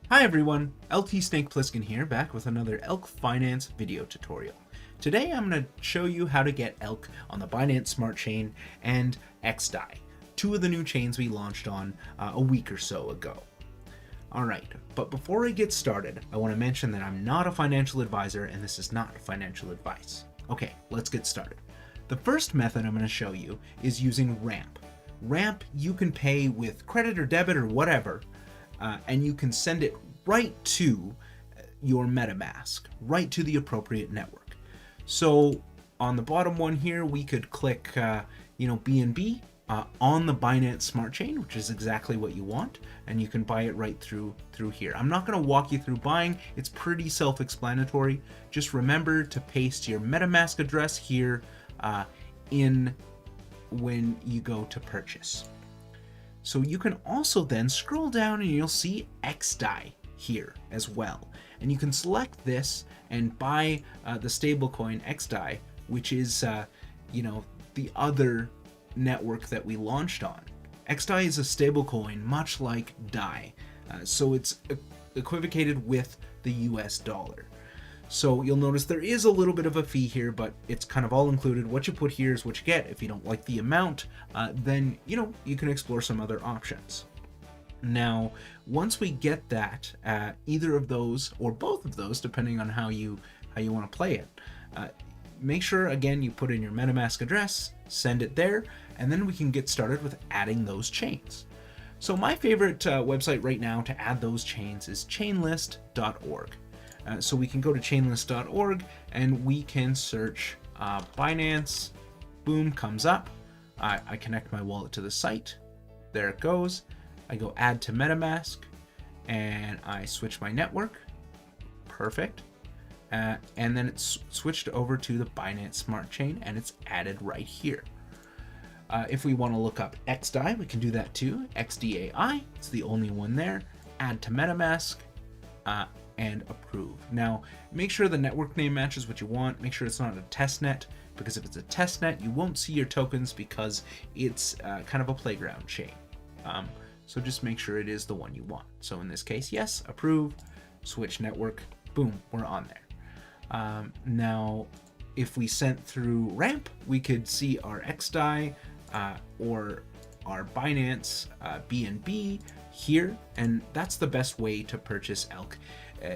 Hi everyone, LT Snake Plissken here, back with another Elk Finance video tutorial. Today I'm going to show you how to get Elk on the Binance Smart Chain and XDAI, two of the new chains we launched on a week or so ago. Alright, but before I get started, I want to mention that I'm not a financial advisor and this is not financial advice. Okay, let's get started. The first method I'm going to show you is using ramp. Ramp you can pay with credit or debit or whatever, and you can send it right to your MetaMask, right to the appropriate network. So on the bottom one here, we could click, BNB on the Binance Smart Chain, which is exactly what you want, and you can buy it right through here. I'm not going to walk you through buying; it's pretty self-explanatory. Just remember to paste your MetaMask address here in when you go to purchase. So you can also then scroll down and you'll see XDAI here as well. And you can select this and buy the stablecoin XDAI, which is, the other network that we launched on. XDAI is a stablecoin much like DAI, so it's equivocated with the US dollar. So you'll notice there is a little bit of a fee here, but it's kind of all included. What you put here is what you get. If you don't like the amount, then you can explore some other options. Now, once we get that, either of those or both of those, depending on how you want to play it, make sure again you put in your MetaMask address, send it there, and then we can get started with adding those chains. So my favorite website right now to add those chains is chainlist.org. So we can go to chainlist.org and we can search Binance. Boom, comes up. I connect my wallet to the site. There it goes. I go add to MetaMask and I switch my network. Perfect. And then it's switched over to the Binance Smart Chain and it's added right here. If we want to look up XDAI, we can do that too. XDAI, it's the only one there. Add to MetaMask. And approve. Now, make sure the network name matches what you want. Make sure it's not a test net, because if it's a test net, you won't see your tokens because it's kind of a playground chain. So just make sure it is the one you want. So in this case, yes, approve, switch network, boom, we're on there. Now, if we sent through ramp, we could see our XDAI or our Binance BNB here, and that's the best way to purchase Elk.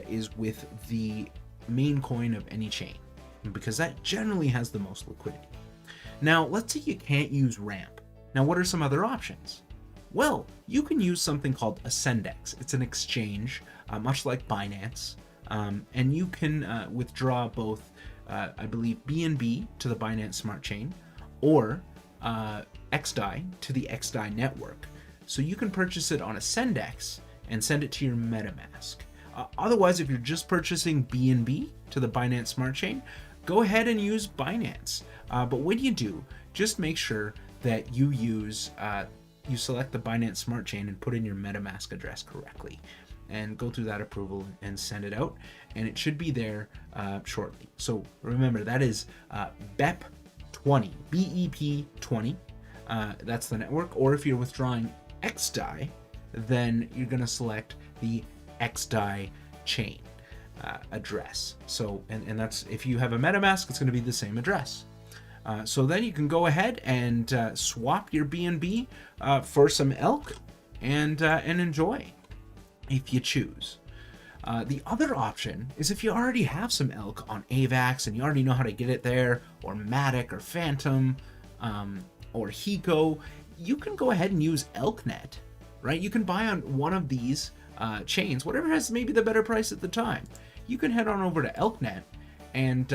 Is with the main coin of any chain, because that generally has the most liquidity. Now, let's say you can't use ramp. Now, what are some other options? Well, you can use something called AscendEx. It's an exchange, much like Binance, and you can withdraw both, I believe, BNB to the Binance Smart Chain or XDAI to the XDAI network. So you can purchase it on AscendEx and send it to your MetaMask. Otherwise, if you're just purchasing BNB to the Binance Smart Chain, go ahead and use Binance. But when you do, just make sure that you select the Binance Smart Chain and put in your MetaMask address correctly, and go through that approval and send it out, and it should be there shortly. So remember, that is BEP-20, BEP-20. That's the network. Or if you're withdrawing XDAI, then you're going to select the XDAI chain address. So, and that's, if you have a MetaMask, it's going to be the same address. So then you can go ahead and swap your BNB for some Elk and enjoy, if you choose. The other option is if you already have some Elk on AVAX and you already know how to get it there, or Matic or Phantom or Hiko, you can go ahead and use ElkNet, right? You can buy on one of these chains, whatever has maybe the better price at the time. You can head on over to ElkNet, and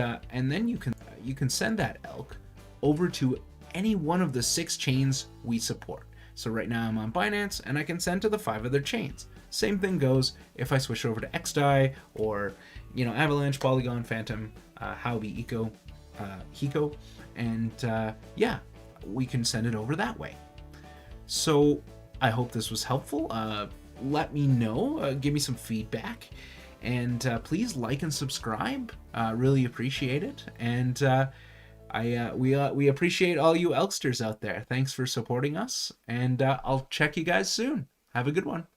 then you can send that Elk over to any one of the 6 chains we support. So right now I'm on Binance, and I can send to the 5 other chains. Same thing goes if I switch over to XDAI or Avalanche, Polygon, Phantom, Huobi, Hiko, and we can send it over that way. So I hope this was helpful. Let me know, give me some feedback, and please like and subscribe. Really appreciate it. And we appreciate all you Elksters out there. Thanks for supporting us, and I'll check you guys soon. Have a good one.